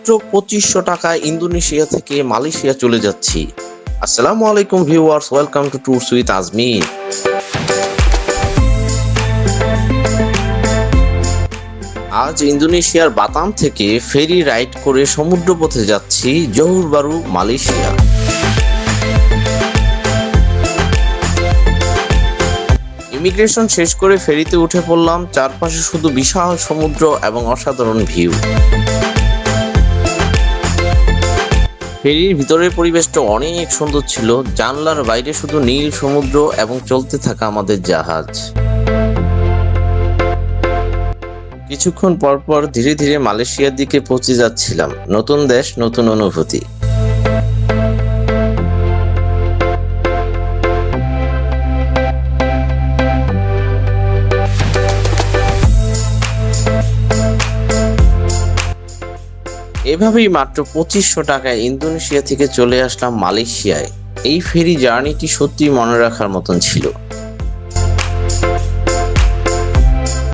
মাত্র 2500 টাকায় ইন্দোনেশিয়া থেকে মালয়েশিয়া চলে যাচ্ছি। আসসালামু আলাইকুম viewers, welcome to tours with Ajmer. আজ ইন্দোনেশিয়ার বাতাম থেকে ফেরি রাইড করে সমুদ্রপথে যাচ্ছি জহুর বারু, মালয়েশিয়া। ইমিগ্রেশন শেষ করে ফেরিতে উঠে পড়লাম। চারপাশে শুধু বিশাল সমুদ্র এবং অসাধারণ ভিউ। ফেরির ভিতরের পরিবেশটা অনেক সুন্দর ছিল। জানলার বাইরে শুধু নীল সমুদ্র এবং চলতে থাকা আমাদের জাহাজ। কিছুক্ষণ পর ধীরে ধীরে মালয়েশিয়ার দিকে পৌঁছে যাচ্ছিলাম। নতুন দেশ, নতুন অনুভূতি। এভাবেই মাত্র 2500 টাকায় ইন্দোনেশিয়া থেকে চলে আসলাম মালয়েশিয়ায়। এই ফেরি জার্নিটি সত্যি মনে রাখার মতন ছিল।